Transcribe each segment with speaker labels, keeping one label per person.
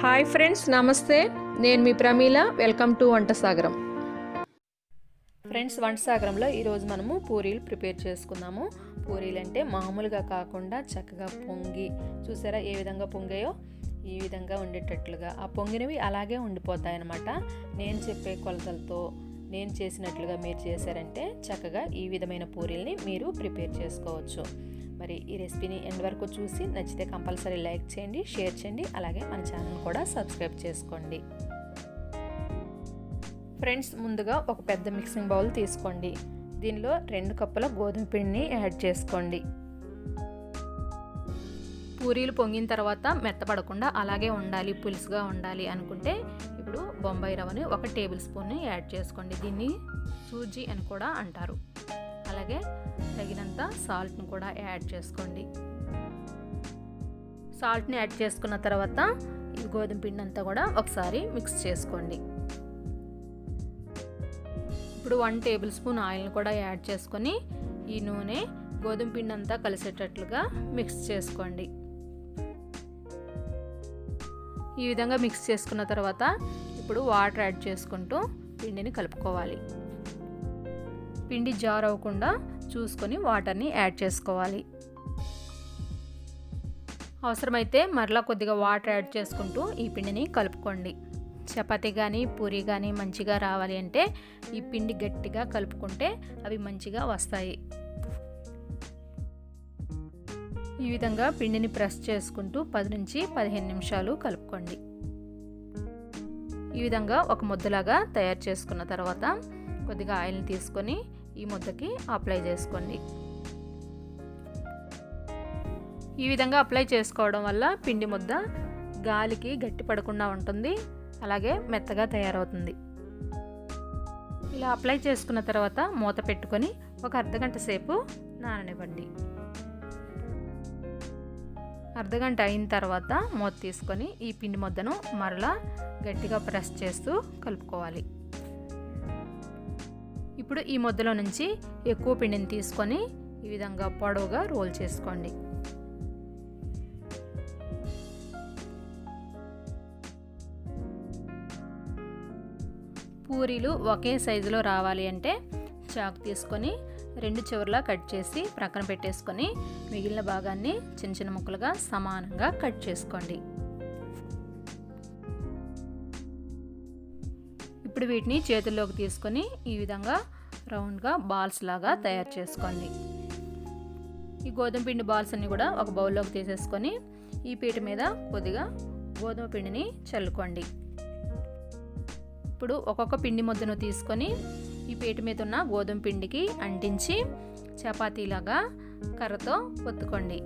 Speaker 1: Hi friends, నమస్తే. నేను మీ Pramila. Welcome to వంట సాగరం. ఫ్రెండ్స్, వంట సాగరంలో ఈరోజు మనము పూరీలు ప్రిపేర్ చేసుకుందాము. పూరీలు అంటే మామూలుగా కాకుండా చక్కగా పొంగి, చూసారా ఏ విధంగా పొంగాయో, ఈ విధంగా ఉండేటట్లుగా ఆ పొంగినవి అలాగే ఉండిపోతాయి అన్నమాట. నేను చెప్పే కొలతలతో నేను చేసినట్లుగా మీరు చేశారంటే చక్కగా ఈ విధమైన పూరీల్ని మీరు ప్రిపేర్ చేసుకోవచ్చు. మరి ఈ రెసిపీని ఎండ్ వరకు చూసి నచ్చితే కంపల్సరీ లైక్ చేయండి, షేర్ చేయండి, అలాగే మన ఛానల్ కూడా సబ్స్క్రైబ్ చేసుకోండి. ఫ్రెండ్స్, ముందుగా ఒక పెద్ద మిక్సింగ్ బౌల్ తీసుకోండి. దీనిలో 2 కప్పుల గోధుమ పిండిని యాడ్ చేసుకోండి. పూరీలు పొంగిన తర్వాత మెత్తపడకుండా అలాగే ఉండాలి, పులుసుగా ఉండాలి అనుకుంటే ఇప్పుడు బొంబాయి రవ్వని 1 టేబుల్ స్పూన్ని యాడ్ చేసుకోండి. దీన్ని సూజీ అని కూడా అంటారు. అలాగే తగినంత సాల్ట్ని కూడా యాడ్ చేసుకోండి. సాల్ట్ని యాడ్ చేసుకున్న తర్వాత ఈ గోధుమ పిండి అంతా కూడా ఒకసారి మిక్స్ చేసుకోండి. ఇప్పుడు 1 టేబుల్ స్పూన్ ఆయిల్ని కూడా యాడ్ చేసుకొని ఈ నూనె గోధుమ పిండి అంతా కలిసేటట్లుగా మిక్స్ చేసుకోండి. ఈ విధంగా మిక్స్ చేసుకున్న తర్వాత ఇప్పుడు వాటర్ యాడ్ చేసుకుంటూ పిండిని కలుపుకోవాలి. పిండి జార్ అవ్వకుండా చూసుకొని వాటర్ని యాడ్ చేసుకోవాలి. అవసరమైతే మరలా కొద్దిగా వాటర్ యాడ్ చేసుకుంటూ ఈ పిండిని కలుపుకోండి. చపాతీ కానీ పూరీ కానీ మంచిగా రావాలి అంటే ఈ పిండి గట్టిగా కలుపుకుంటే అవి మంచిగా వస్తాయి. ఈ విధంగా పిండిని ప్రెస్ చేసుకుంటూ 10 నుంచి 15 నిమిషాలు కలుపుకోండి. ఈ విధంగా ఒక ముద్దలాగా తయారు చేసుకున్న తర్వాత కొద్దిగా ఆయిల్ని తీసుకొని ఈ ముద్దకి అప్లై చేసుకోండి. ఈ విధంగా అప్లై చేసుకోవడం వల్ల పిండి ముద్ద గాలికి గట్టి పడకుండా ఉంటుంది, అలాగే మెత్తగా తయారవుతుంది. ఇలా అప్లై చేసుకున్న తర్వాత మూత పెట్టుకొని ఒక అర్ధగంట సేపు నాననివ్వండి. అర్ధగంట అయిన తర్వాత మూత తీసుకొని ఈ పిండి ముద్దను మరలా గట్టిగా ప్రెస్ చేస్తూ కలుపుకోవాలి. ఇప్పుడు ఈ ముద్దలో నుంచి ఎక్కువ పిండిని తీసుకొని ఈ విధంగా పొడవుగా రోల్ చేసుకోండి. పూరీలు ఒకే సైజులో రావాలి అంటే చాకు తీసుకొని 2 చివర్లా కట్ చేసి ప్రక్కన పెట్టేసుకొని మిగిలిన భాగాన్ని చిన్న చిన్న ముక్కలుగా సమానంగా కట్ చేసుకోండి. ఇప్పుడు వీటిని చేతుల్లోకి తీసుకొని ఈ విధంగా రౌండ్గా బాల్స్ లాగా తయారు చేసుకోండి. ఈ గోధుమ పిండి బాల్స్ అన్ని కూడా ఒక బౌల్లోకి తీసేసుకొని ఈ పీట మీద కొద్దిగా గోధుమ పిండిని చల్లుకోండి. ఇప్పుడు ఒక్కొక్క పిండి ముద్దను తీసుకొని ఈ పీట మీద ఉన్న గోధుమ పిండికి అంటించి చపాతీలాగా కర్రతో ఒత్తుకోండి.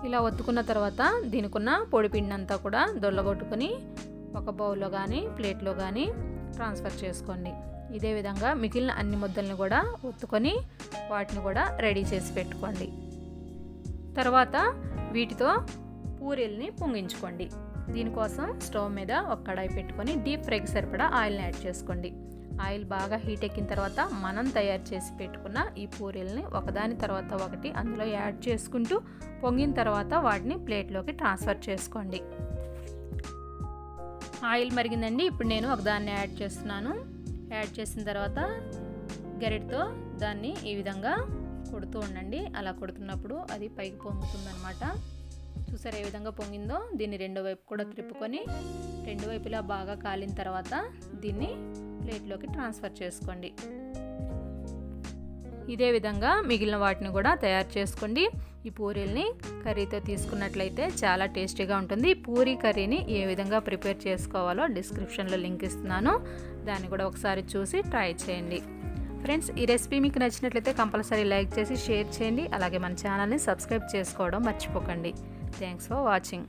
Speaker 1: ఇలా ఒత్తుకున్న తర్వాత దీనికున్న పొడి పిండి అంతా కూడా దొల్లగొట్టుకొని ఒక బౌల్లో కానీ ప్లేట్లో కానీ ట్రాన్స్ఫర్ చేసుకోండి. ఇదే విధంగా మిగిలిన అన్ని ముద్దల్ని కూడా ఒత్తుకొని వాటిని కూడా రెడీ చేసి పెట్టుకోండి. తర్వాత వీటితో పూరీల్ని పొంగించుకోండి. దీనికోసం స్టవ్ మీద ఒక కడాయి పెట్టుకొని డీప్ ఫ్రైకి సరిపడా ఆయిల్ని యాడ్ చేసుకోండి. ఆయిల్ బాగా హీట్ ఎక్కిన తర్వాత మనం తయారు చేసి పెట్టుకున్న ఈ పూరీల్ని ఒకదాని తర్వాత ఒకటి అందులో యాడ్ చేసుకుంటూ పొంగిన తర్వాత వాటిని ప్లేట్లోకి ట్రాన్స్ఫర్ చేసుకోండి. ఆయిల్ మరిగిందండి. ఇప్పుడు నేను ఒకదాన్ని యాడ్ చేస్తున్నాను. యాడ్ చేసిన తర్వాత గరిటతో దాన్ని ఈ విధంగా కొడుతూ ఉండండి. అలా కొడుతున్నప్పుడు అది పైకి పొంగుతుందన్నమాట. చూసారు ఏ విధంగా పొంగిందో. దీన్ని రెండో వైపు కూడా త్రిప్పుకొని 2 వైపులా బాగా కాలిన తర్వాత దీన్ని ప్లేట్లోకి ట్రాన్స్ఫర్ చేసుకోండి. ఇదే విధంగా మిగిలిన వాటిని కూడా తయారు చేసుకోండి. ఈ పూరీల్ని కర్రీతో తీసుకున్నట్లయితే చాలా టేస్టీగా ఉంటుంది. పూరీ కర్రీని ఏ విధంగా ప్రిపేర్ చేసుకోవాలో డిస్క్రిప్షన్లో లింక్ ఇస్తున్నాను, దాన్ని కూడా ఒకసారి చూసి ట్రై చేయండి. ఫ్రెండ్స్, ఈ రెసిపీ మీకు నచ్చినట్లయితే కంపల్సరీ లైక్ చేసి షేర్ చేయండి, అలాగే మన ఛానల్ని సబ్స్క్రైబ్ చేసుకోవడం మర్చిపోకండి. Thanks for watching.